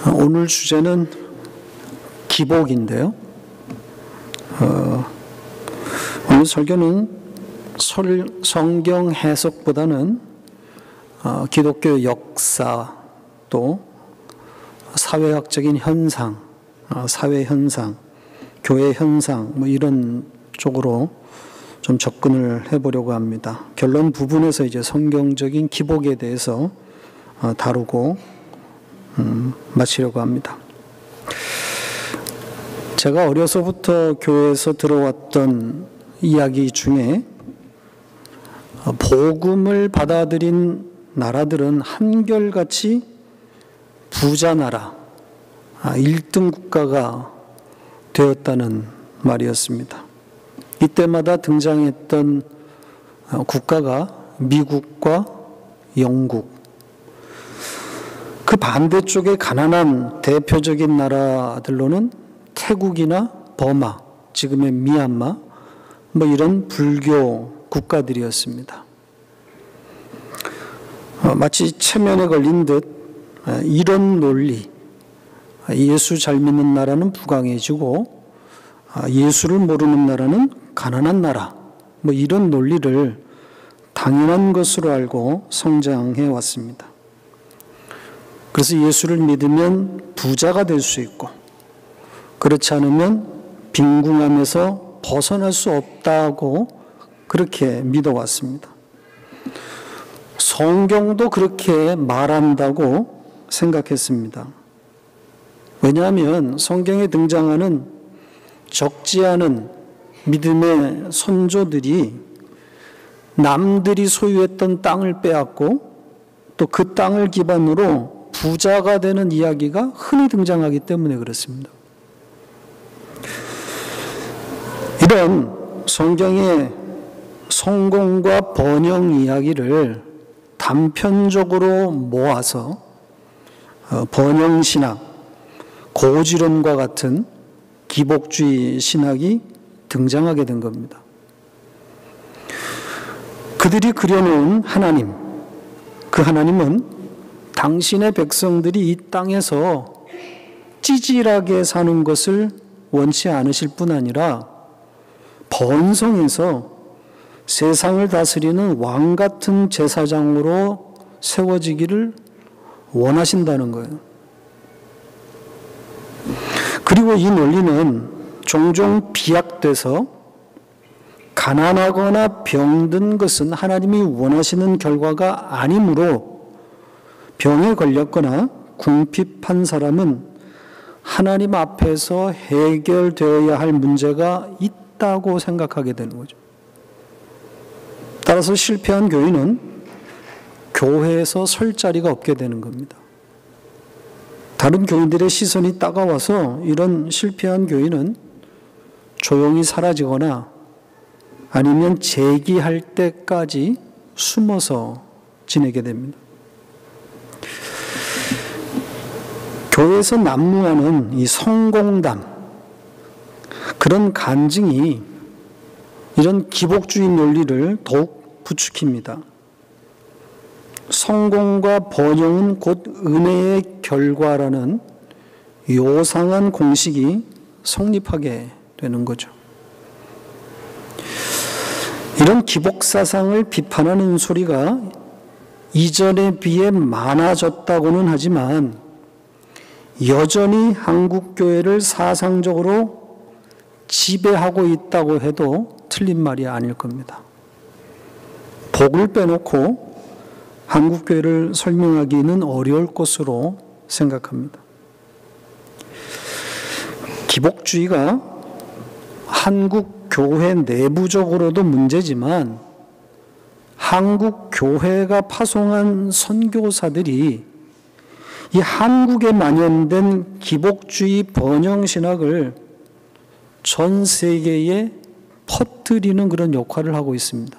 오늘 주제는 기복인데요. 오늘 설교는 성경 해석보다는 기독교 역사 또 사회학적인 현상, 사회 현상, 교회 현상 이런 쪽으로 좀 접근을 해보려고 합니다. 결론 부분에서 이제 성경적인 기복에 대해서 다루고 마치려고 합니다. 제가 어려서부터 교회에서 들어왔던 이야기 중에 복음을 받아들인 나라들은 한결같이 부자 나라, 1등 국가가 되었다는 말이었습니다. 이때마다 등장했던 국가가 미국과 영국, 그 반대쪽에 가난한 대표적인 나라들로는 태국이나 버마, 지금의 미얀마, 이런 불교 국가들이었습니다. 마치 체면에 걸린 듯 이런 논리, 예수 잘 믿는 나라는 부강해지고 예수를 모르는 나라는 가난한 나라, 이런 논리를 당연한 것으로 알고 성장해 왔습니다. 그래서 예수를 믿으면 부자가 될 수 있고 그렇지 않으면 빈궁함에서 벗어날 수 없다고 그렇게 믿어왔습니다. 성경도 그렇게 말한다고 생각했습니다. 왜냐하면 성경에 등장하는 적지 않은 믿음의 선조들이 남들이 소유했던 땅을 빼앗고 또 그 땅을 기반으로 부자가 되는 이야기가 흔히 등장하기 때문에 그렇습니다. 이런 성경의 성공과 번영 이야기를 단편적으로 모아서 번영신학, 고지론과 같은 기복주의 신학이 등장하게 된 겁니다. 그들이 그려놓은 하나님, 그 하나님은 당신의 백성들이 이 땅에서 찌질하게 사는 것을 원치 않으실 뿐 아니라 번성해서 세상을 다스리는 왕 같은 제사장으로 세워지기를 원하신다는 거예요. 그리고 이 논리는 종종 비약돼서 가난하거나 병든 것은 하나님이 원하시는 결과가 아니므로 병에 걸렸거나 궁핍한 사람은 하나님 앞에서 해결되어야 할 문제가 있다고 생각하게 되는 거죠. 따라서 실패한 교인은 교회에서 설 자리가 없게 되는 겁니다. 다른 교인들의 시선이 따가워서 이런 실패한 교인은 조용히 사라지거나 아니면 재기할 때까지 숨어서 지내게 됩니다. 교회에서 난무하는 이 성공담, 그런 간증이 이런 기복주의 논리를 더욱 부추깁니다. 성공과 번영은 곧 은혜의 결과라는 요상한 공식이 성립하게 되는 거죠. 이런 기복사상을 비판하는 소리가 이전에 비해 많아졌다고는 하지만 여전히 한국교회를 사상적으로 지배하고 있다고 해도 틀린 말이 아닐 겁니다. 복을 빼놓고 한국교회를 설명하기는 어려울 것으로 생각합니다. 기복주의가 한국교회 내부적으로도 문제지만 한국교회가 파송한 선교사들이 이 한국에 만연된 기복주의 번영신학을 전 세계에 퍼뜨리는 그런 역할을 하고 있습니다.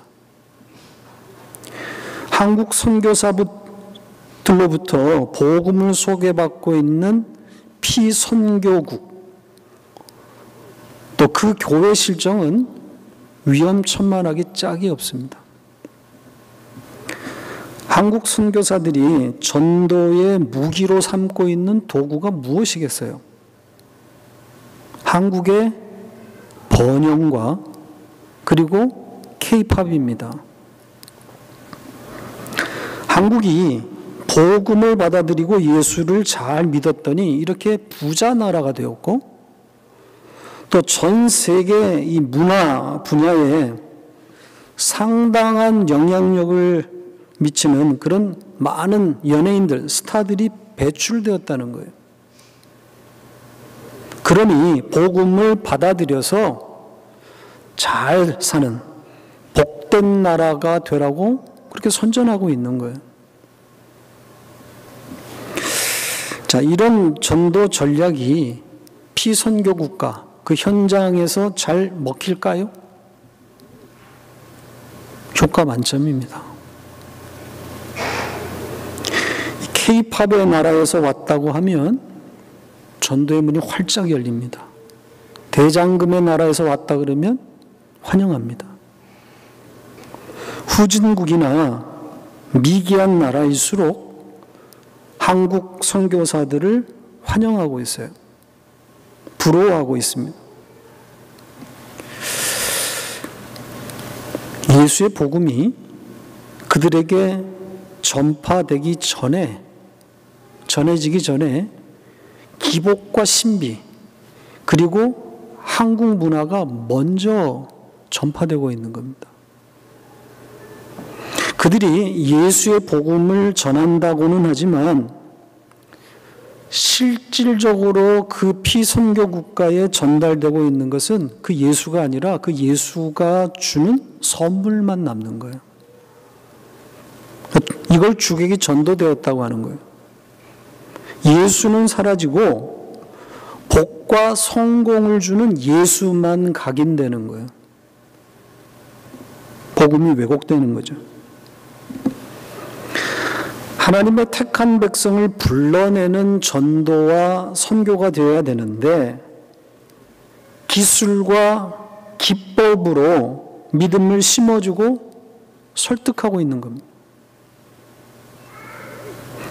한국 선교사들로부터 복음을 소개받고 있는 피선교국, 또 그 교회 실정은 위험천만하기 짝이 없습니다. 한국 선교사들이 전도의 무기로 삼고 있는 도구가 무엇이겠어요? 한국의 번영과 그리고 K-팝입니다. 한국이 복음을 받아들이고 예수를 잘 믿었더니 이렇게 부자 나라가 되었고, 또 전 세계 이 문화 분야에 상당한 영향력을 미치는 그런 많은 연예인들, 스타들이 배출되었다는 거예요. 그러니 복음을 받아들여서 잘 사는 복된 나라가 되라고 그렇게 선전하고 있는 거예요. 자, 이런 전도 전략이 피선교 국가, 그 현장에서 잘 먹힐까요? 효과 만점입니다. K-팝의 나라에서 왔다고 하면 전도의 문이 활짝 열립니다. 대장금의 나라에서 왔다 그러면 환영합니다. 후진국이나 미개한 나라일수록 한국 선교사들을 환영하고 있어요. 부러워하고 있습니다. 예수의 복음이 그들에게 전파되기 전에, 전해지기 전에 기복과 신비, 그리고 한국 문화가 먼저 전파되고 있는 겁니다. 그들이 예수의 복음을 전한다고는 하지만 실질적으로 그 피선교 국가에 전달되고 있는 것은 그 예수가 아니라 그 예수가 주는 선물만 남는 거예요. 이걸 주객이 전도되었다고 하는 거예요. 예수는 사라지고 복과 성공을 주는 예수만 각인되는 거예요. 복음이 왜곡되는 거죠. 하나님의 택한 백성을 불러내는 전도와 선교가 되어야 되는데 기술과 기법으로 믿음을 심어주고 설득하고 있는 겁니다.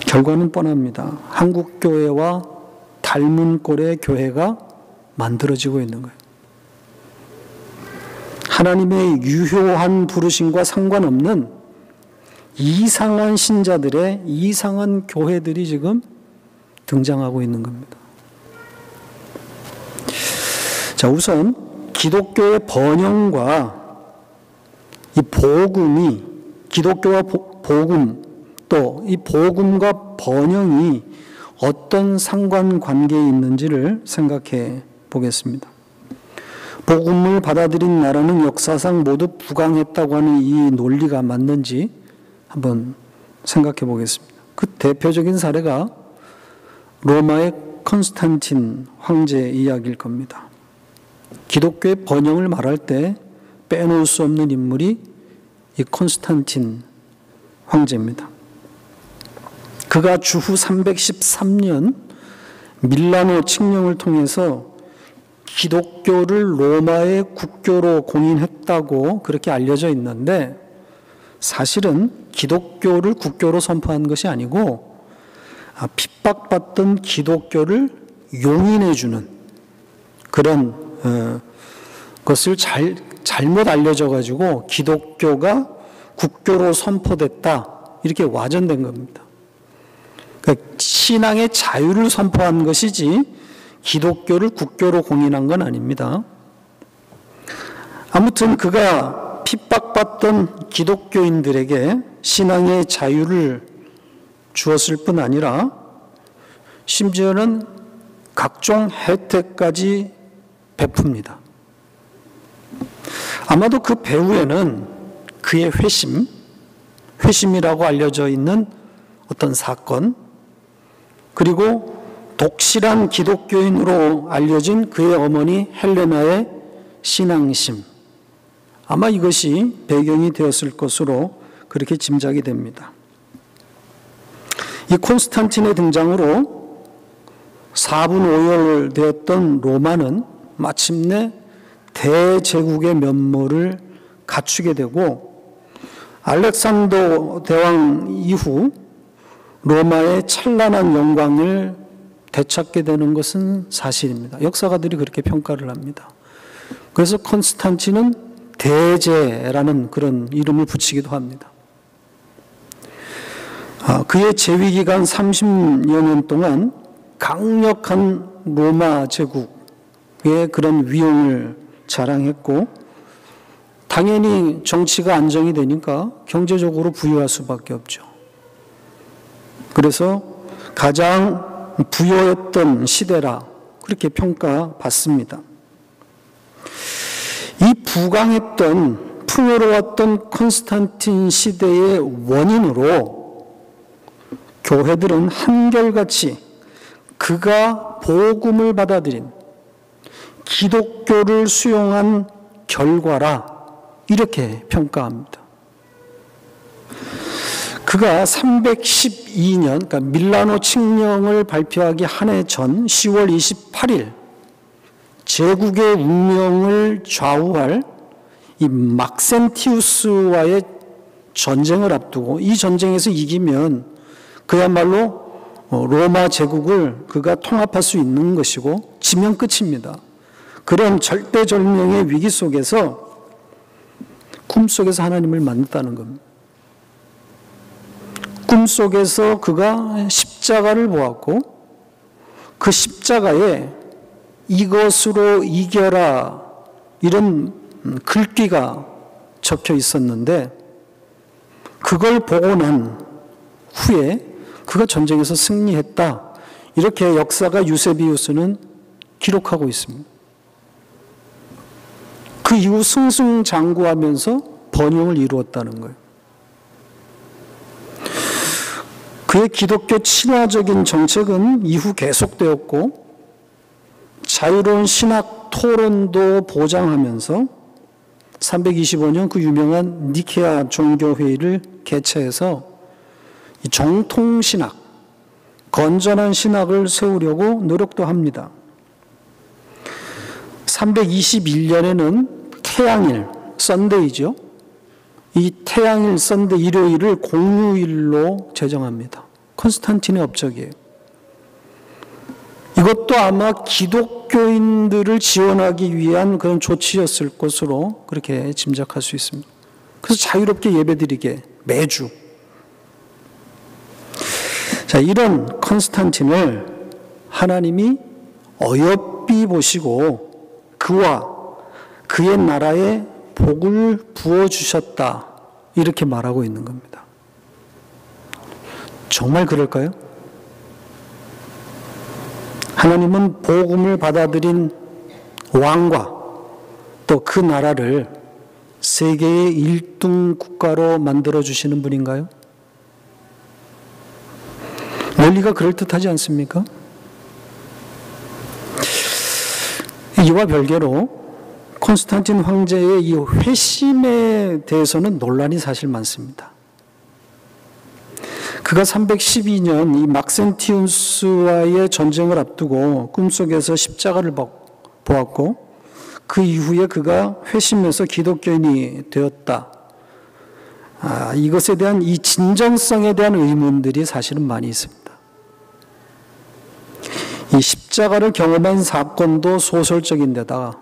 결과는 뻔합니다. 한국 교회와 닮은 꼴의 교회가 만들어지고 있는 거예요. 하나님의 유효한 부르심과 상관없는 이상한 신자들의 이상한 교회들이 지금 등장하고 있는 겁니다. 자, 우선 기독교의 번영과 이 복음이, 기독교와 복음, 또 이 복음과 번영이 어떤 상관관계에 있는지를 생각해 보겠습니다. 복음을 받아들인 나라는 역사상 모두 부강했다고 하는 이 논리가 맞는지 한번 생각해 보겠습니다. 그 대표적인 사례가 로마의 컨스탄틴 황제 이야기일 겁니다. 기독교의 번영을 말할 때 빼놓을 수 없는 인물이 이 컨스탄틴 황제입니다. 그가 주후 313년 밀라노 칙령을 통해서 기독교를 로마의 국교로 공인했다고 그렇게 알려져 있는데, 사실은 기독교를 국교로 선포한 것이 아니고 핍박받던 기독교를 용인해주는 그런 것을 잘못 알려져가지고 기독교가 국교로 선포됐다, 이렇게 와전된 겁니다. 그러니까 신앙의 자유를 선포한 것이지 기독교를 국교로 공인한 건 아닙니다. 아무튼 그가 핍박받던 기독교인들에게 신앙의 자유를 주었을 뿐 아니라 심지어는 각종 혜택까지 베풉니다. 아마도 그 배후에는 그의 회심이라고 알려져 있는 어떤 사건, 그리고 독실한 기독교인으로 알려진 그의 어머니 헬레나의 신앙심, 아마 이것이 배경이 되었을 것으로 그렇게 짐작이 됩니다. 이 콘스탄틴의 등장으로 4분 5열 되었던 로마는 마침내 대제국의 면모를 갖추게 되고 알렉산더 대왕 이후 로마의 찬란한 영광을 되찾게 되는 것은 사실입니다. 역사가들이 그렇게 평가를 합니다. 그래서 콘스탄틴은 대제라는 그런 이름을 붙이기도 합니다. 그의 재위 기간 30여 년 동안 강력한 로마 제국의 그런 위용을 자랑했고, 당연히 정치가 안정이 되니까 경제적으로 부유할 수밖에 없죠. 그래서 가장 부유했던 시대라 그렇게 평가받습니다. 이 부강했던 풍요로웠던 콘스탄틴 시대의 원인으로 교회들은 한결같이 그가 복음을 받아들인 기독교를 수용한 결과라 이렇게 평가합니다. 그가 312년, 그러니까 밀라노 칙령을 발표하기 한 해 전 10월 28일 제국의 운명을 좌우할 이 막센티우스와의 전쟁을 앞두고, 이 전쟁에서 이기면 그야말로 로마 제국을 그가 통합할 수 있는 것이고 지면 끝입니다. 그런 절대절명의 위기 속에서 꿈속에서 하나님을 만났다는 겁니다. 꿈속에서 그가 십자가를 보았고 그 십자가에 이것으로 이겨라 이런 글귀가 적혀 있었는데, 그걸 보고 난 후에 그가 전쟁에서 승리했다 이렇게 역사가 유세비우스는 기록하고 있습니다. 그 이후 승승장구하면서 번영을 이루었다는 거예요. 그의 기독교 친화적인 정책은 이후 계속되었고 자유로운 신학 토론도 보장하면서 325년 그 유명한 니케아 종교회의를 개최해서 이 정통신학, 건전한 신학을 세우려고 노력도 합니다. 321년에는 태양일, 썬데이죠. 이 태양일, 썬데이, 일요일을 공휴일로 제정합니다. 콘스탄틴의 업적이에요. 이것도 아마 기독교인들을 지원하기 위한 그런 조치였을 것으로 그렇게 짐작할 수 있습니다. 그래서 자유롭게 예배드리게 매주. 자, 이런 콘스탄틴을 하나님이 어여삐 보시고 그와 그의 나라에 복을 부어주셨다 이렇게 말하고 있는 겁니다. 정말 그럴까요? 하나님은 복음을 받아들인 왕과 또 그 나라를 세계의 1등 국가로 만들어주시는 분인가요? 논리가 그럴듯하지 않습니까? 이와 별개로 콘스탄틴 황제의 이 회심에 대해서는 논란이 사실 많습니다. 그가 312년 이 막센티우스와의 전쟁을 앞두고 꿈속에서 십자가를 보았고 그 이후에 그가 회심해서 기독교인이 되었다. 이것에 대한 이 진정성에 대한 의문들이 사실은 많이 있습니다. 이 십자가를 경험한 사건도 소설적인 데다가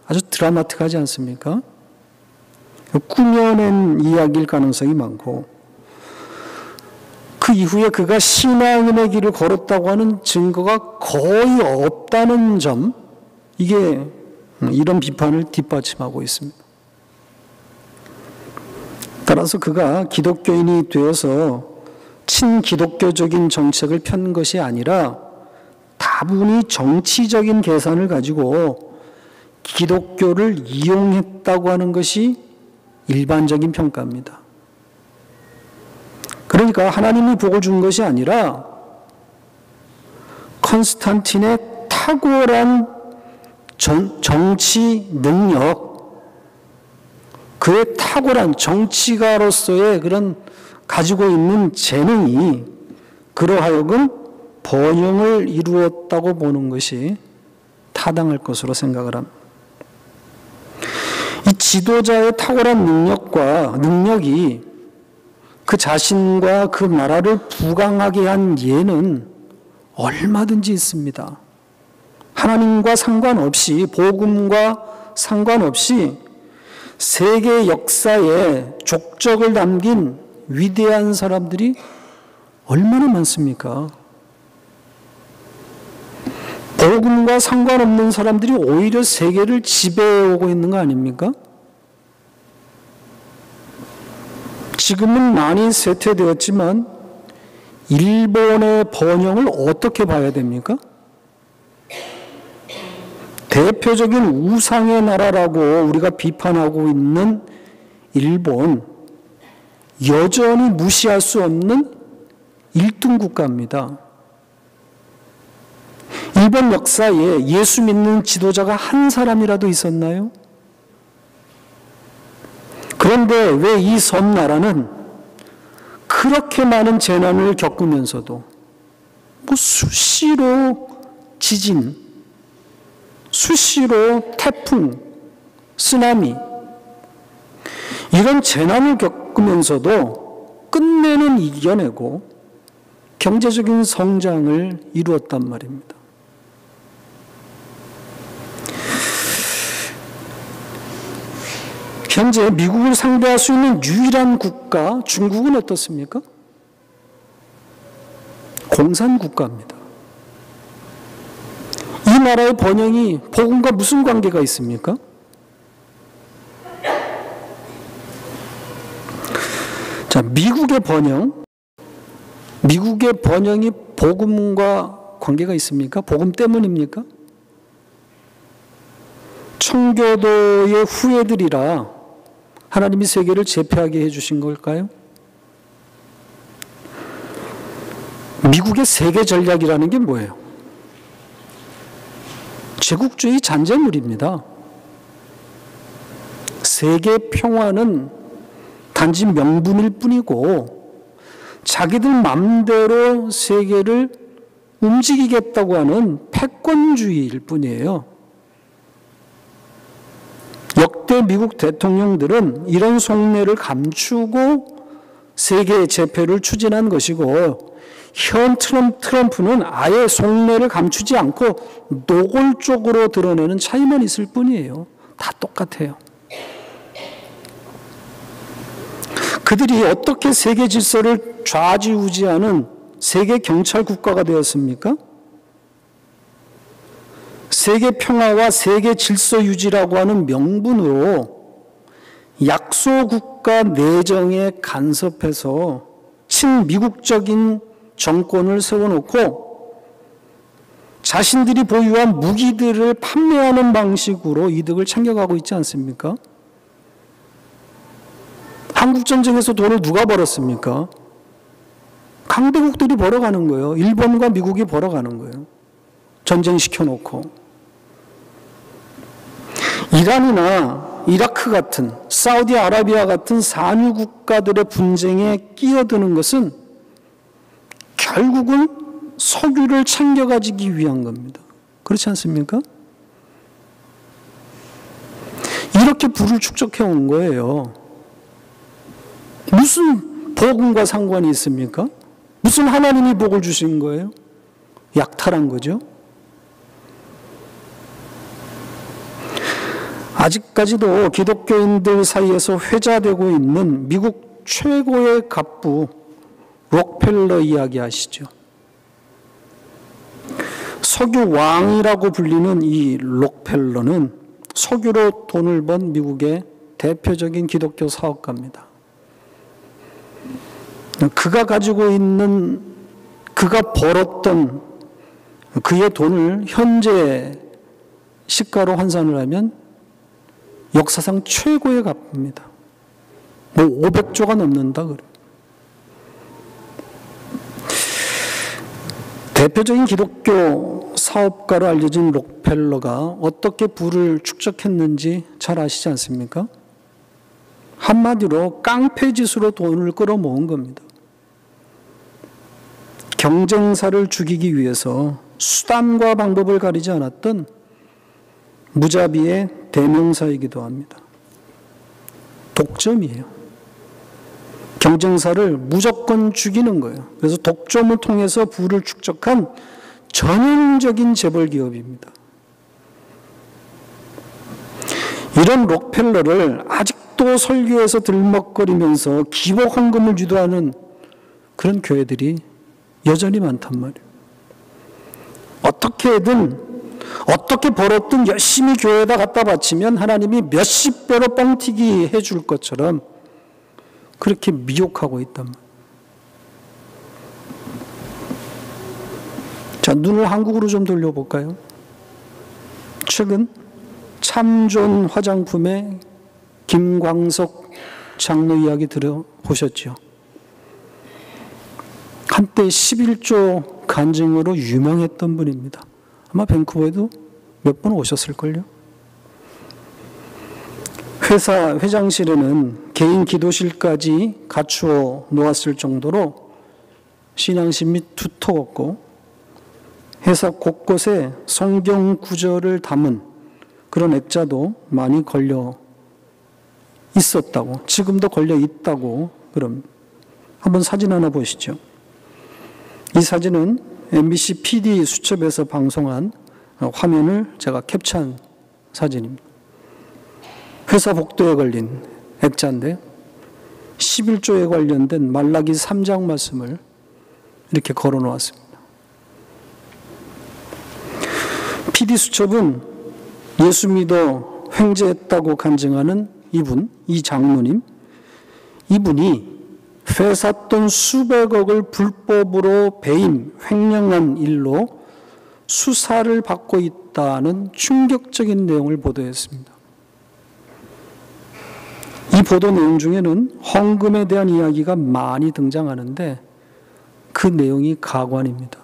아주 드라마틱하지 않습니까? 꾸며낸 이야기일 가능성이 많고 그 이후에 그가 신앙인의 길을 걸었다고 하는 증거가 거의 없다는 점, 이게 이런 비판을 뒷받침하고 있습니다. 따라서 그가 기독교인이 되어서 친기독교적인 정책을 편 것이 아니라 다분히 정치적인 계산을 가지고 기독교를 이용했다고 하는 것이 일반적인 평가입니다. 그러니까 하나님이 복을 준 것이 아니라 콘스탄틴의 탁월한 정치 능력, 그의 탁월한 정치가로서의 그런 가지고 있는 재능이 그로 하여금 번영을 이루었다고 보는 것이 타당할 것으로 생각을 합니다. 이 지도자의 탁월한 능력이 그 자신과 그 나라를 부강하게 한 예는 얼마든지 있습니다. 하나님과 상관없이, 복음과 상관없이 세계 역사에 족적을 남긴 위대한 사람들이 얼마나 많습니까? 복음과 상관없는 사람들이 오히려 세계를 지배해오고 있는 거 아닙니까? 지금은 많이 쇠퇴되었지만 일본의 번영을 어떻게 봐야 됩니까? 대표적인 우상의 나라라고 우리가 비판하고 있는 일본, 여전히 무시할 수 없는 1등 국가입니다. 일본 역사에 예수 믿는 지도자가 한 사람이라도 있었나요? 그런데 왜 이 섬나라는 그렇게 많은 재난을 겪으면서도 수시로 지진, 수시로 태풍, 쓰나미, 이런 재난을 겪으면서도 끝내는 이겨내고 경제적인 성장을 이루었단 말입니다. 현재 미국을 상대할 수 있는 유일한 국가, 중국은 어떻습니까? 공산국가입니다. 이 나라의 번영이 복음과 무슨 관계가 있습니까? 자, 미국의 번영이 복음과 관계가 있습니까? 복음 때문입니까? 청교도의 후예들이라 하나님이 세계를 제패하게 해주신 걸까요? 미국의 세계 전략이라는 게 뭐예요? 제국주의 잔재물입니다. 세계 평화는 단지 명분일 뿐이고 자기들 마음대로 세계를 움직이겠다고 하는 패권주의일 뿐이에요. 역대 미국 대통령들은 이런 속내를 감추고 세계 재패를 추진한 것이고 현 트럼프는 아예 속내를 감추지 않고 노골적으로 드러내는 차이만 있을 뿐이에요. 다 똑같아요. 그들이 어떻게 세계 질서를 좌지우지하는 세계 경찰 국가가 되었습니까? 세계 평화와 세계 질서 유지라고 하는 명분으로 약소국가 내정에 간섭해서 친미국적인 정권을 세워놓고 자신들이 보유한 무기들을 판매하는 방식으로 이득을 챙겨가고 있지 않습니까? 한국전쟁에서 돈을 누가 벌었습니까? 강대국들이 벌어가는 거예요. 일본과 미국이 벌어가는 거예요. 전쟁 시켜놓고. 이란이나 이라크 같은, 사우디아라비아 같은 산유 국가들의 분쟁에 끼어드는 것은 결국은 석유를 챙겨가지기 위한 겁니다. 그렇지 않습니까? 이렇게 부를 축적해 온 거예요. 무슨 복음과 상관이 있습니까? 무슨 하나님이 복을 주신 거예요? 약탈한 거죠. 아직까지도 기독교인들 사이에서 회자되고 있는 미국 최고의 갑부 록펠러 이야기 아시죠? 석유 왕이라고 불리는 이 록펠러는 석유로 돈을 번 미국의 대표적인 기독교 사업가입니다. 그가 가지고 있는, 그가 벌었던 그의 돈을 현재 시가로 환산을 하면 역사상 최고의 갑부입니다. 뭐 500조가 넘는다 그래요. 대표적인 기독교 사업가로 알려진 록펠러가 어떻게 부를 축적했는지 잘 아시지 않습니까? 한마디로 깡패짓으로 돈을 끌어모은 겁니다. 경쟁사를 죽이기 위해서 수단과 방법을 가리지 않았던 무자비의 대명사이기도 합니다. 독점이에요. 경쟁사를 무조건 죽이는 거예요. 그래서 독점을 통해서 부를 축적한 전형적인 재벌 기업입니다. 이런 록펠러를 아직도 설교에서 들먹거리면서 기복 헌금을 유도하는 그런 교회들이 여전히 많단 말이에요. 어떻게 벌었든 열심히 교회에다 갖다 바치면 하나님이 몇십 배로 뻥튀기 해줄 것처럼 그렇게 미혹하고 있단 말이에요. 자, 눈을 한국으로 좀 돌려볼까요? 최근 참존 화장품의 김광석 장로 이야기 들어보셨죠? 한때 11조 간증으로 유명했던 분입니다. 아마 밴쿠버에도 몇 번 오셨을걸요? 회사 회장실에는 개인 기도실까지 갖추어 놓았을 정도로 신앙심이 두터웠고 회사 곳곳에 성경 구절을 담은 그런 액자도 많이 걸려 있었다고, 지금도 걸려 있다고 그럼 한번 사진 하나 보시죠. 이 사진은 MBC PD 수첩에서 방송한 화면을 제가 캡처한 사진입니다. 회사 복도에 걸린 액자인데 11조에 관련된 말라기 3장 말씀을 이렇게 걸어 놓았습니다. PD 수첩은 예수 믿어 횡재했다고 간증하는 이 장로님, 이분이 회삿돈 수백억을 불법으로 배임, 횡령한 일로 수사를 받고 있다는 충격적인 내용을 보도했습니다. 이 보도 내용 중에는 헌금에 대한 이야기가 많이 등장하는데 그 내용이 가관입니다.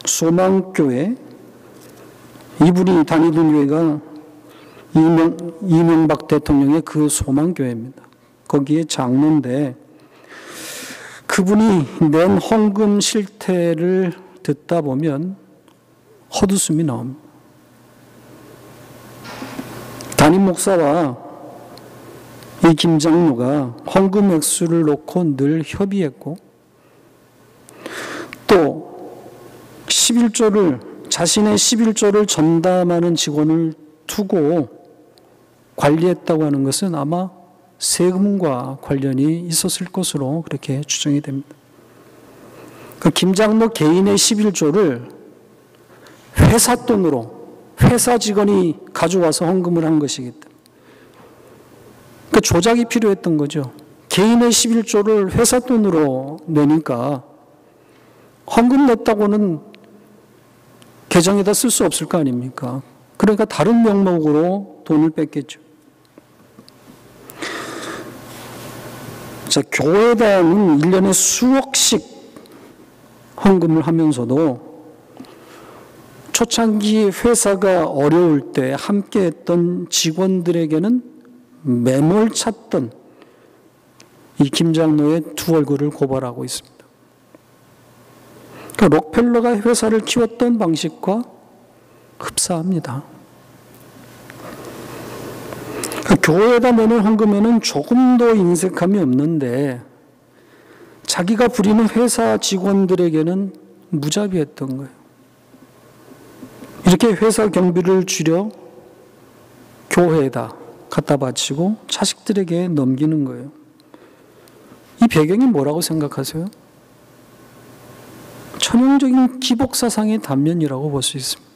소망교회, 이분이 다니던 교회가 이명박 대통령의 그 소망교회입니다. 거기에 장로인데 그분이 낸 헌금 실태를 듣다 보면 헛웃음이 나옵니다. 담임 목사와 이 김 장로가 헌금 액수를 놓고 늘 협의했고 또 자신의 11조를 전담하는 직원을 두고 관리했다고 하는 것은 아마 세금과 관련이 있었을 것으로 그렇게 추정이 됩니다. 그 김 장로 개인의 11조를 회사 돈으로 회사 직원이 가져와서 헌금을 한 것이기 때문에 그 조작이 필요했던 거죠. 개인의 11조를 회사 돈으로 내니까 헌금 냈다고는 계정에다 쓸 수 없을 거 아닙니까? 그러니까 다른 명목으로 돈을 뺐겠죠. 자, 교회당은 1년에 수억씩 헌금을 하면서도 초창기 회사가 어려울 때 함께 했던 직원들에게는 매몰찼던 이 김 장로의 두 얼굴을 고발하고 있습니다. 그러니까 록펠러가 회사를 키웠던 방식과 흡사합니다. 그러니까 교회에다 내는 헌금에는 조금도 인색함이 없는데 자기가 부리는 회사 직원들에게는 무자비했던 거예요. 이렇게 회사 경비를 줄여 교회에다 갖다 바치고 자식들에게 넘기는 거예요. 이 배경이 뭐라고 생각하세요? 전형적인 기복사상의 단면이라고 볼 수 있습니다.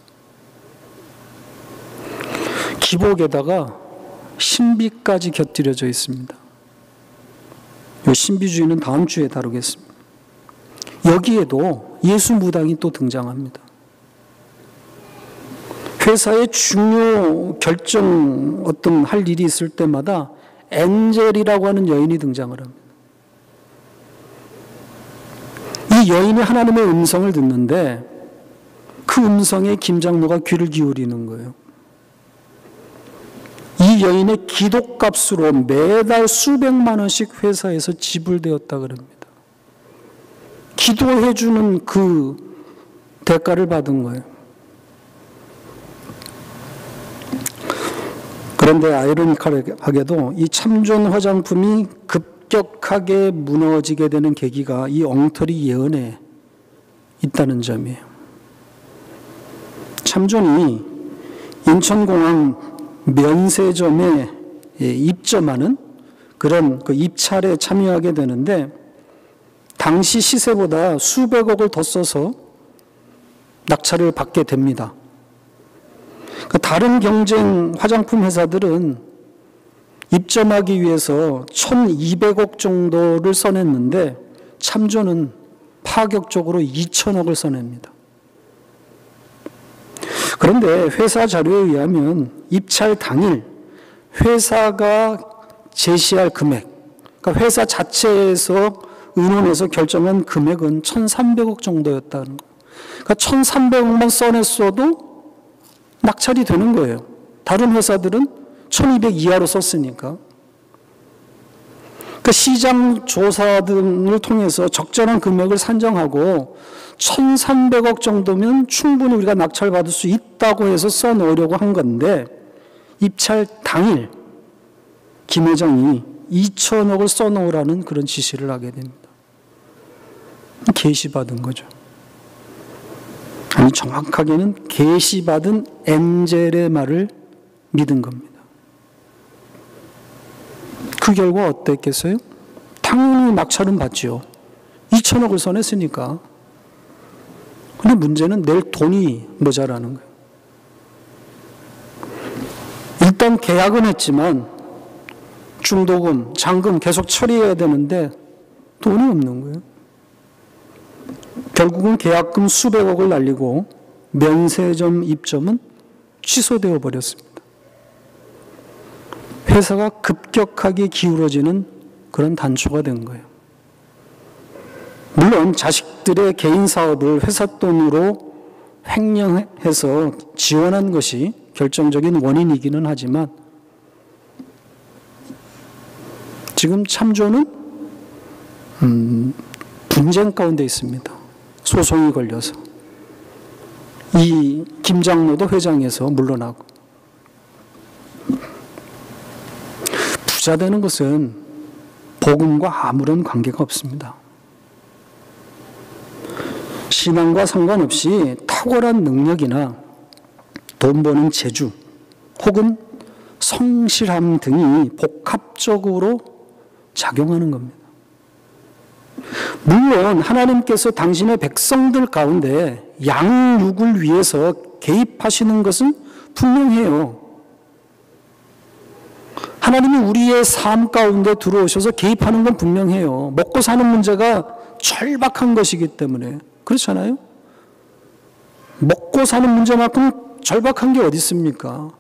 기복에다가 신비까지 곁들여져 있습니다. 이 신비주의는 다음 주에 다루겠습니다. 여기에도 예수 무당이 또 등장합니다. 회사의 중요 결정 어떤 할 일이 있을 때마다 엔젤이라고 하는 여인이 등장을 합니다. 이 여인이 하나님의 음성을 듣는데 그 음성에 김 장로가 귀를 기울이는 거예요. 이 여인의 기독값으로 매달 수백만 원씩 회사에서 지불되었다 그럽니다. 기도해주는 그 대가를 받은 거예요. 그런데 아이러니컬하게도 이 참존 화장품이 급격하게 무너지게 되는 계기가 이 엉터리 예언에 있다는 점이에요. 참존이 인천공항 면세점에 입점하는 그런 그 입찰에 참여하게 되는데, 당시 시세보다 수백억을 더 써서 낙찰을 받게 됩니다. 다른 경쟁 화장품 회사들은 입점하기 위해서 1,200억 정도를 써냈는데 참존은 파격적으로 2,000억을 써냅니다. 그런데 회사 자료에 의하면 입찰 당일 회사가 제시할 금액, 그러니까 회사 자체에서 의논해서 결정한 금액은 1,300억 정도였다는 거예요. 그러니까 1,300억만 써냈어도 낙찰이 되는 거예요. 다른 회사들은 1,200 이하로 썼으니까. 그러니까 시장 조사 등을 통해서 적절한 금액을 산정하고 1,300억 정도면 충분히 우리가 낙찰받을 수 있다고 해서 써놓으려고 한 건데, 입찰 당일 김 회장이 2,000억을 써놓으라는 그런 지시를 하게 됩니다. 계시받은 거죠. 아니, 정확하게는 계시받은 엔젤의 말을 믿은 겁니다. 그 결과 어땠겠어요? 당연히 낙찰은 받죠. 2,000억을 써냈으니까. 근데 문제는 낼 돈이 모자라는 거예요. 일단 계약은 했지만 중도금, 잔금 계속 처리해야 되는데 돈이 없는 거예요. 결국은 계약금 수백억을 날리고 면세점 입점은 취소되어 버렸습니다. 회사가 급격하게 기울어지는 그런 단초가 된 거예요. 물론 자식들의 개인 사업을 회사 돈으로 횡령해서 지원한 것이 결정적인 원인이기는 하지만, 지금 참조는 분쟁 가운데 있습니다. 소송이 걸려서. 이 김 장로도 회장에서 물러나고. 부자 되는 것은 복음과 아무런 관계가 없습니다. 신앙과 상관없이 탁월한 능력이나 돈 버는 재주 혹은 성실함 등이 복합적으로 작용하는 겁니다. 물론 하나님께서 당신의 백성들 가운데 양육을 위해서 개입하시는 것은 분명해요. 하나님이 우리의 삶 가운데 들어오셔서 개입하는 건 분명해요. 먹고 사는 문제가 절박한 것이기 때문에. 그렇잖아요? 먹고 사는 문제만큼 절박한 게 어디 있습니까?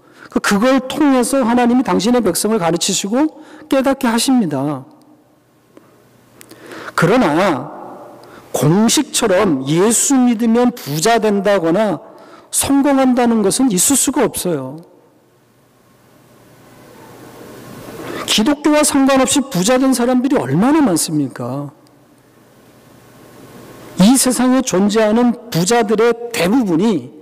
그걸 통해서 하나님이 당신의 백성을 가르치시고 깨닫게 하십니다. 그러나 공식처럼 예수 믿으면 부자 된다거나 성공한다는 것은 있을 수가 없어요. 기독교와 상관없이 부자 된 사람들이 얼마나 많습니까? 이 세상에 존재하는 부자들의 대부분이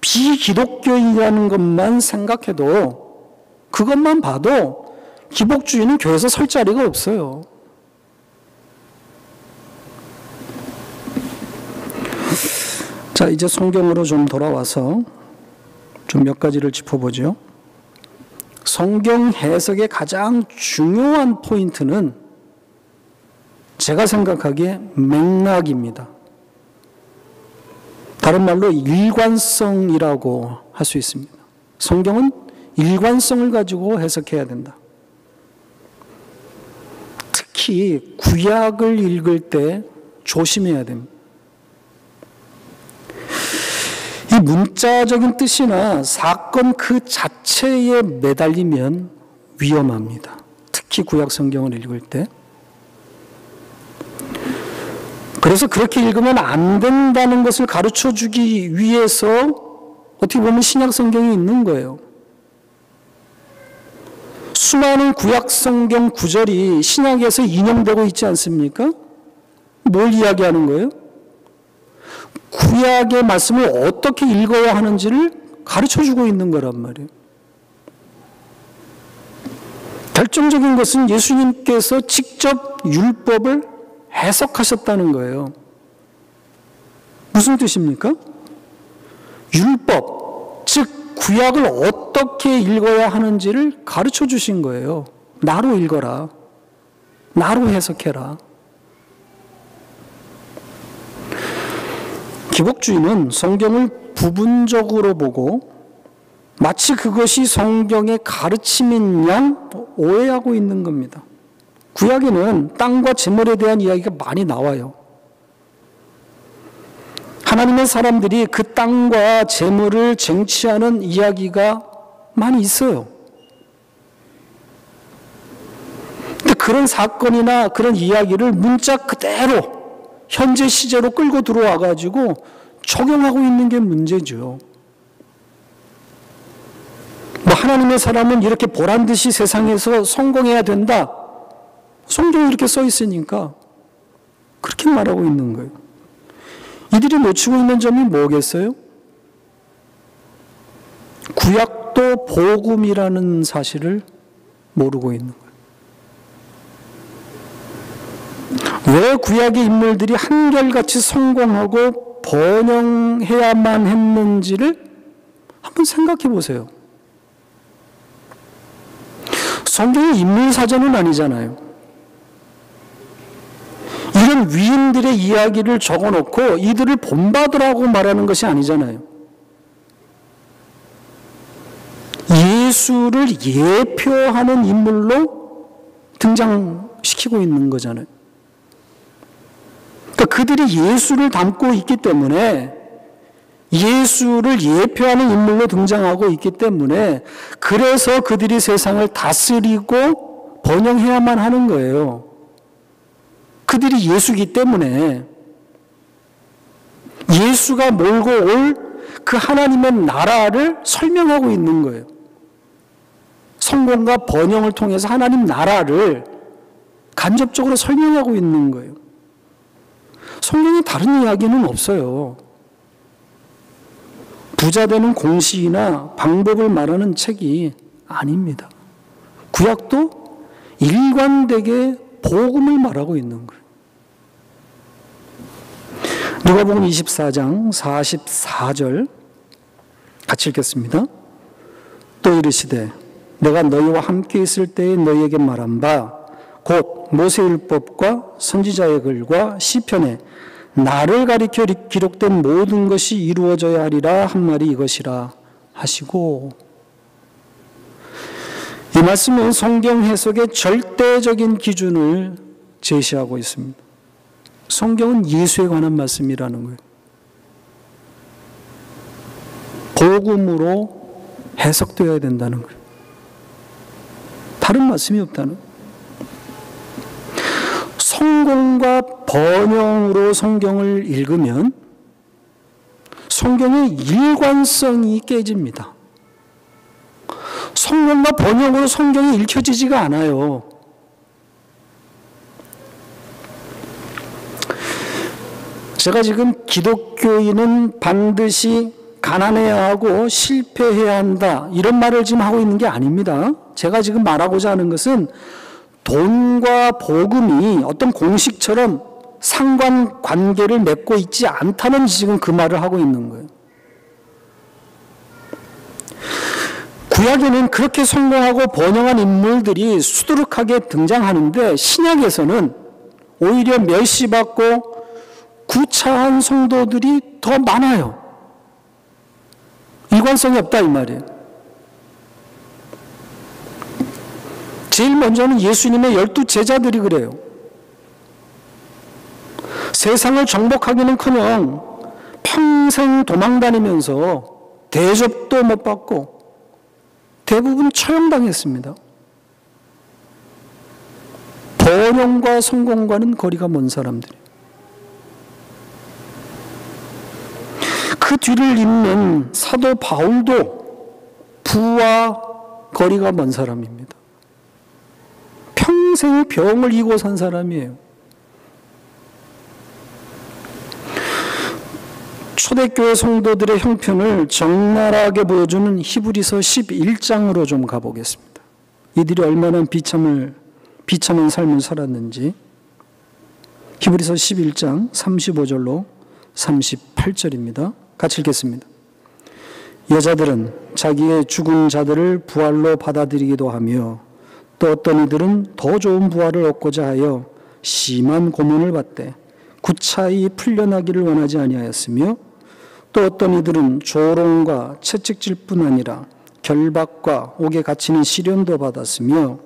비기독교인이라는 것만 생각해도, 그것만 봐도 기복주의는 교회에서 설 자리가 없어요. 자, 이제 성경으로 좀 돌아와서 좀 몇 가지를 짚어보죠. 성경 해석의 가장 중요한 포인트는 제가 생각하기에 맥락입니다. 다른 말로 일관성이라고 할 수 있습니다. 성경은 일관성을 가지고 해석해야 된다. 특히 구약을 읽을 때 조심해야 됩니다. 이 문자적인 뜻이나 사건 그 자체에 매달리면 위험합니다. 특히 구약 성경을 읽을 때. 그래서 그렇게 읽으면 안 된다는 것을 가르쳐 주기 위해서 어떻게 보면 신약 성경이 있는 거예요. 수많은 구약 성경 구절이 신약에서 인용되고 있지 않습니까? 뭘 이야기하는 거예요? 구약의 말씀을 어떻게 읽어야 하는지를 가르쳐 주고 있는 거란 말이에요. 결정적인 것은 예수님께서 직접 율법을 해석하셨다는 거예요. 무슨 뜻입니까? 율법, 즉 구약을 어떻게 읽어야 하는지를 가르쳐 주신 거예요. 나로 읽어라. 나로 해석해라. 기복주의는 성경을 부분적으로 보고 마치 그것이 성경의 가르침인 양 오해하고 있는 겁니다. 구약에는 땅과 재물에 대한 이야기가 많이 나와요. 하나님의 사람들이 그 땅과 재물을 쟁취하는 이야기가 많이 있어요. 근데 그런 사건이나 그런 이야기를 문자 그대로 현재 시제로 끌고 들어와 가지고 적용하고 있는 게 문제죠. 뭐 하나님의 사람은 이렇게 보란듯이 세상에서 성공해야 된다. 성경에 이렇게 써 있으니까 그렇게 말하고 있는 거예요. 이들이 놓치고 있는 점이 뭐겠어요? 구약도 복음이라는 사실을 모르고 있는 거예요. 왜 구약의 인물들이 한결같이 성공하고 번영해야만 했는지를 한번 생각해 보세요. 성경이 인물사전은 아니잖아요. 이런 위인들의 이야기를 적어놓고 이들을 본받으라고 말하는 것이 아니잖아요. 예수를 예표하는 인물로 등장시키고 있는 거잖아요. 그러니까 그들이 예수를 닮고 있기 때문에, 예수를 예표하는 인물로 등장하고 있기 때문에, 그래서 그들이 세상을 다스리고 번영해야만 하는 거예요. 그들이 예수이기 때문에 예수가 몰고 올 그 하나님의 나라를 설명하고 있는 거예요. 성공과 번영을 통해서 하나님 나라를 간접적으로 설명하고 있는 거예요. 성경에 다른 이야기는 없어요. 부자 되는 공식이나 방법을 말하는 책이 아닙니다. 구약도 일관되게 복음을 말하고 있는 거예요. 누가복음 24장 44절 같이 읽겠습니다. 또 이르시되 내가 너희와 함께 있을 때에 너희에게 말한 바 곧 모세율법과 선지자의 글과 시편에 나를 가리켜 기록된 모든 것이 이루어져야 하리라 한 말이 이것이라 하시고, 이 말씀은 성경 해석의 절대적인 기준을 제시하고 있습니다. 성경은 예수에 관한 말씀이라는 거예요. 복음으로 해석되어야 된다는 거예요. 다른 말씀이 없다는 거예요. 성공과 번영으로 성경을 읽으면 성경의 일관성이 깨집니다. 성공과 번영으로 성경이 읽혀지지가 않아요. 제가 지금 기독교인은 반드시 가난해야 하고 실패해야 한다, 이런 말을 지금 하고 있는 게 아닙니다. 제가 지금 말하고자 하는 것은 돈과 복음이 어떤 공식처럼 상관관계를 맺고 있지 않다는, 지금 그 말을 하고 있는 거예요. 구약에는 그렇게 성공하고 번영한 인물들이 수두룩하게 등장하는데, 신약에서는 오히려 멸시받고 구차한 성도들이 더 많아요. 일관성이 없다 이 말이에요. 제일 먼저는 예수님의 12 제자들이 그래요. 세상을 정복하기는커녕 평생 도망다니면서 대접도 못 받고 대부분 처형당했습니다. 번영과 성공과는 거리가 먼 사람들이에요. 그 뒤를 잇는 사도 바울도 부와 거리가 먼 사람입니다. 평생 병을 이고 산 사람이에요. 초대교회 성도들의 형편을 적나라하게 보여주는 히브리서 11장으로 좀 가보겠습니다. 이들이 얼마나 비참한 삶을 살았는지 히브리서 11장 35절로 38절입니다. 같이 읽겠습니다. 여자들은 자기의 죽은 자들을 부활로 받아들이기도 하며 또 어떤 이들은 더 좋은 부활을 얻고자 하여 심한 고문을 받되 구차히 풀려나기를 원하지 아니하였으며 또 어떤 이들은 조롱과 채찍질 뿐 아니라 결박과 옥에 갇히는 시련도 받았으며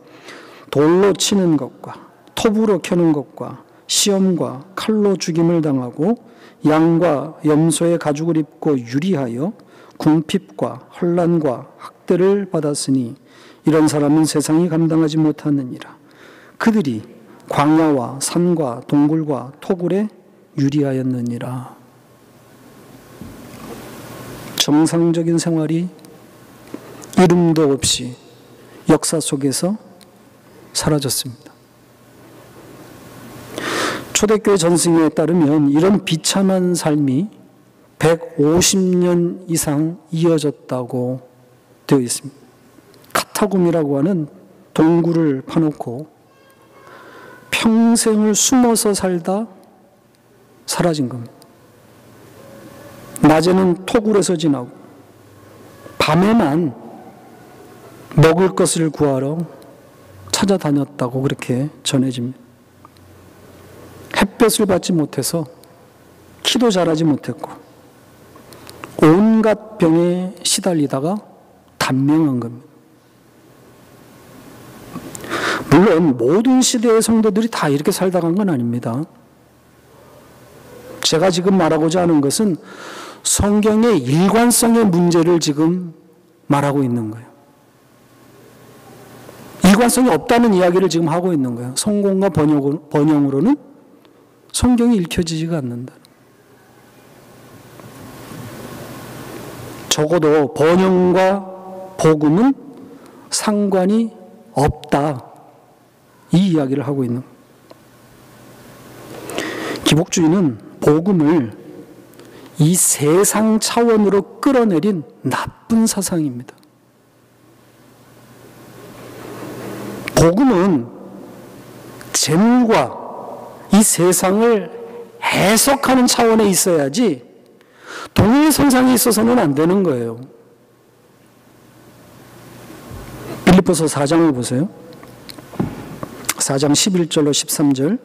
돌로 치는 것과 톱으로 켜는 것과 시험과 칼로 죽임을 당하고 양과 염소의 가죽을 입고 유리하여 궁핍과 혼란과 학대를 받았으니 이런 사람은 세상이 감당하지 못하느니라. 그들이 광야와 산과 동굴과 토굴에 유리하였느니라. 정상적인 생활이 이름도 없이 역사 속에서 사라졌습니다. 초대교회 전승에 따르면 이런 비참한 삶이 150년 이상 이어졌다고 되어 있습니다. 카타굼이라고 하는 동굴을 파놓고 평생을 숨어서 살다 사라진 겁니다. 낮에는 토굴에서 지나고 밤에만 먹을 것을 구하러 찾아다녔다고 그렇게 전해집니다. 햇볕을 받지 못해서 키도 자라지 못했고 온갖 병에 시달리다가 단명한 겁니다. 물론 모든 시대의 성도들이 다 이렇게 살다 간 건 아닙니다. 제가 지금 말하고자 하는 것은 성경의 일관성의 문제를 지금 말하고 있는 거예요. 일관성이 없다는 이야기를 지금 하고 있는 거예요. 성공과 번영으로는 성경이 읽혀지지가 않는다. 적어도 번영과 복음은 상관이 없다. 이 이야기를 하고 있는 거예요. 기복주의는 복음을 이 세상 차원으로 끌어내린 나쁜 사상입니다. 복음은 재물과 이 세상을 해석하는 차원에 있어야지 동일선상에 있어서는 안 되는 거예요. 빌립보서 4장을 보세요. 4장 11절로 13절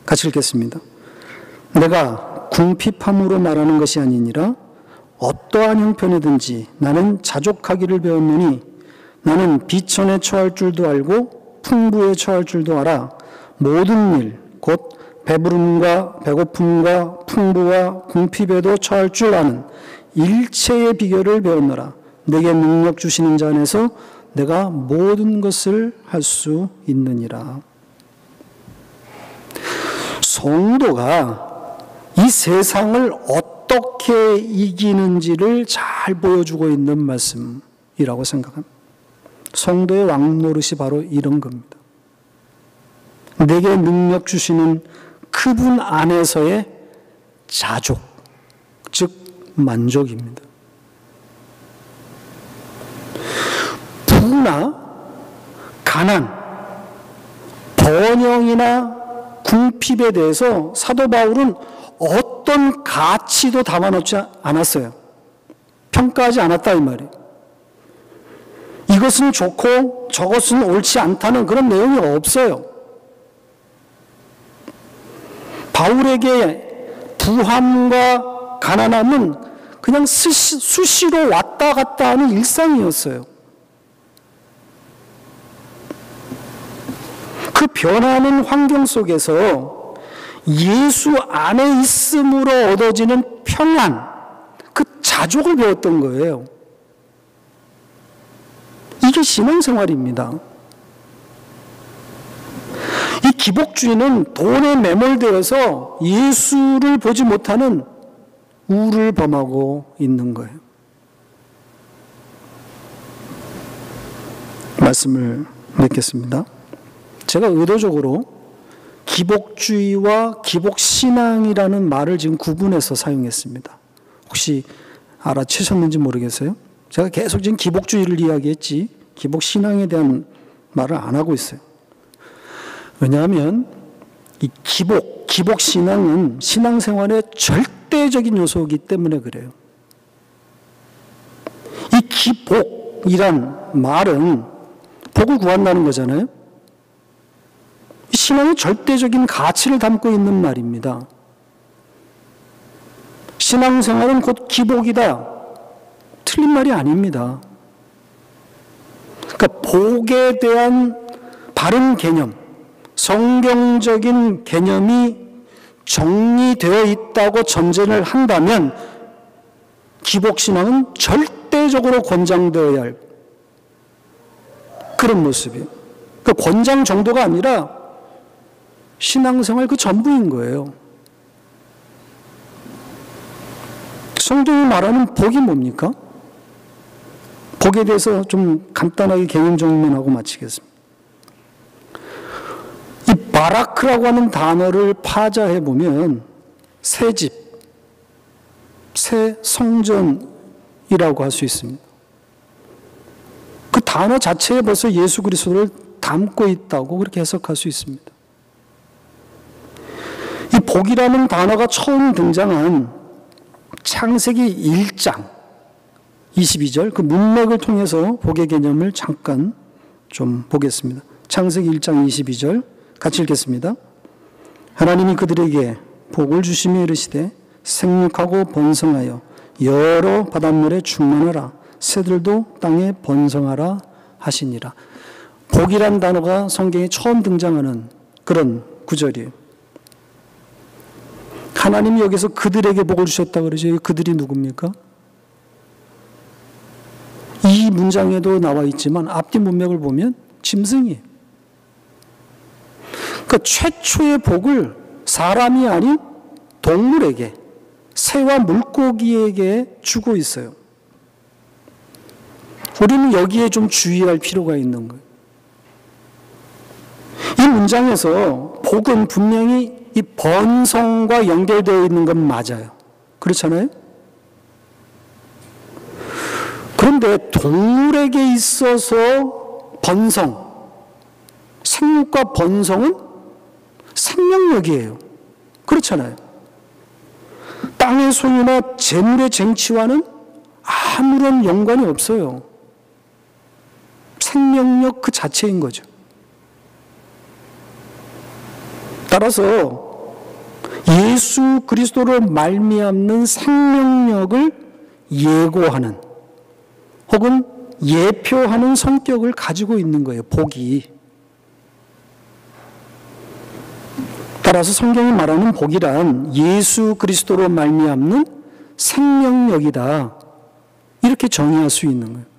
같이 읽겠습니다. 내가 궁핍함으로 말하는 것이 아니니라 어떠한 형편이든지 나는 자족하기를 배웠느니 나는 비천에 처할 줄도 알고 풍부에 처할 줄도 알아 모든 일 곧 배부름과 배고픔과 풍부와 궁핍에도 처할 줄 아는 일체의 비결을 배웠노라. 내게 능력 주시는 자 안에서 내가 모든 것을 할 수 있느니라. 성도가 이 세상을 어떻게 이기는지를 잘 보여주고 있는 말씀이라고 생각합니다. 성도의 왕노릇이 바로 이런 겁니다. 내게 능력 주시는 그분 안에서의 자족, 즉 만족입니다. 부나 가난, 번영이나 궁핍에 대해서 사도 바울은 어떤 가치도 담아놓지 않았어요. 평가하지 않았다 이 말이에요. 이것은 좋고 저것은 옳지 않다는 그런 내용이 없어요. 바울에게 부함과 가난함은 그냥 수시로 왔다 갔다 하는 일상이었어요. 그 변하는 환경 속에서 예수 안에 있음으로 얻어지는 평안, 그 자족을 배웠던 거예요. 이게 신앙생활입니다. 이 기복주의는 돈에 매몰되어서 예수를 보지 못하는 우를 범하고 있는 거예요. 말씀을 맺겠습니다. 제가 의도적으로 기복주의와 기복신앙이라는 말을 지금 구분해서 사용했습니다. 혹시 알아채셨는지 모르겠어요? 제가 계속 지금 기복주의를 이야기했지 기복신앙에 대한 말을 안 하고 있어요. 왜냐하면 이 기복신앙은 신앙생활의 절대적인 요소이기 때문에 그래요. 이 기복이란 말은 복을 구한다는 거잖아요. 신앙의 절대적인 가치를 담고 있는 말입니다. 신앙생활은 곧 기복이다. 틀린 말이 아닙니다. 그러니까 복에 대한 바른 개념, 성경적인 개념이 정리되어 있다고 전제를 한다면 기복신앙은 절대적으로 권장되어야 할 그런 모습이에요. 그러니까 권장 정도가 아니라 신앙생활 그 전부인 거예요. 성경이 말하는 복이 뭡니까? 복에 대해서 좀 간단하게 개념 정리만 하고 마치겠습니다. 이 바라크라고 하는 단어를 파자해 보면 새 집, 새 성전이라고 할 수 있습니다. 그 단어 자체에 벌써 예수 그리스도를 담고 있다고 그렇게 해석할 수 있습니다. 이 복이라는 단어가 처음 등장한 창세기 1장 22절 그 문맥을 통해서 복의 개념을 잠깐 좀 보겠습니다. 창세기 1장 22절 같이 읽겠습니다. 하나님이 그들에게 복을 주시며 이르시되 생육하고 번성하여 여러 바닷물에 충만하라 새들도 땅에 번성하라 하시니라. 복이란 단어가 성경에 처음 등장하는 그런 구절이에요. 하나님이 여기서 그들에게 복을 주셨다고 그러죠. 그들이 누굽니까? 이 문장에도 나와 있지만 앞뒤 문맥을 보면 짐승이에요. 그러니까 최초의 복을 사람이 아닌 동물에게, 새와 물고기에게 주고 있어요. 우리는 여기에 좀 주의할 필요가 있는 거예요. 이 문장에서 복은 분명히 이 번성과 연결되어 있는 건 맞아요. 그렇잖아요? 그런데 동물에게 있어서 번성, 생육과 번성은 생명력이에요. 그렇잖아요. 땅의 소유나 재물의 쟁취와는 아무런 연관이 없어요. 생명력 그 자체인 거죠. 따라서 예수 그리스도로 말미암는 생명력을 예고하는 혹은 예표하는 성격을 가지고 있는 거예요. 복이. 따라서 성경이 말하는 복이란 예수 그리스도로 말미암는 생명력이다. 이렇게 정의할 수 있는 거예요.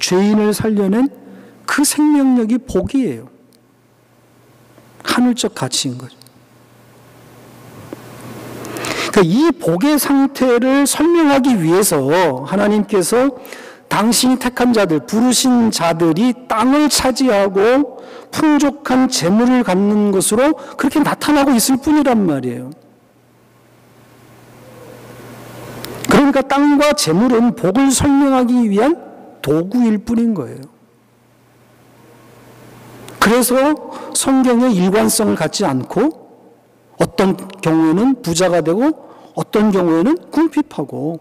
죄인을 살려낸 그 생명력이 복이에요. 하늘적 가치인 거죠. 그러니까 이 복의 상태를 설명하기 위해서 하나님께서 당신이 택한 자들, 부르신 자들이 땅을 차지하고 풍족한 재물을 갖는 것으로 그렇게 나타나고 있을 뿐이란 말이에요. 그러니까 땅과 재물은 복을 설명하기 위한 도구일 뿐인 거예요. 그래서 성경의 일관성을 갖지 않고 어떤 경우에는 부자가 되고 어떤 경우에는 궁핍하고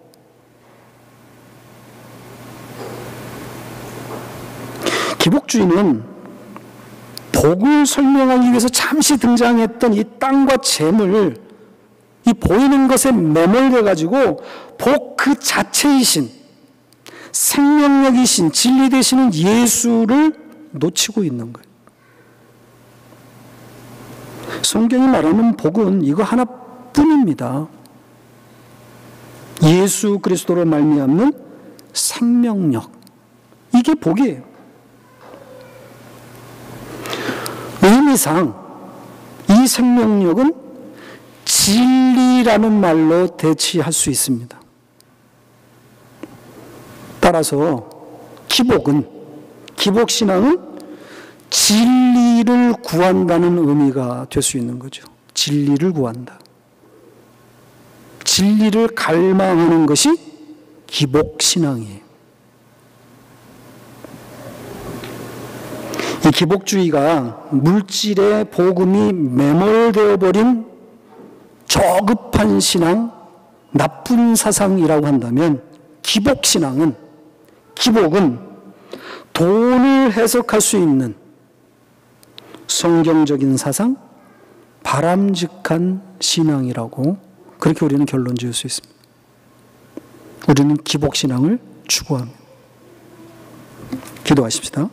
기복주의는 복을 설명하기 위해서 잠시 등장했던 이 땅과 재물, 이 보이는 것에 매몰돼 가지고 복 그 자체이신 생명력이신 진리 되시는 예수를 놓치고 있는 거예요. 성경이 말하는 복은 이거 하나뿐입니다. 예수 그리스도로 말미암는 생명력. 이게 복이에요. 의미상 이 생명력은 진리라는 말로 대치할 수 있습니다. 따라서 기복신앙은 진리를 구한다는 의미가 될 수 있는 거죠. 진리를 구한다. 진리를 갈망하는 것이 기복신앙이에요. 이 기복주의가 물질의 복음이 매몰되어 버린 저급한 신앙, 나쁜 사상이라고 한다면 기복은 돈을 해석할 수 있는 성경적인 사상, 바람직한 신앙이라고 그렇게 우리는 결론 지을 수 있습니다. 우리는 기복신앙을 추구합니다. 기도하십시다.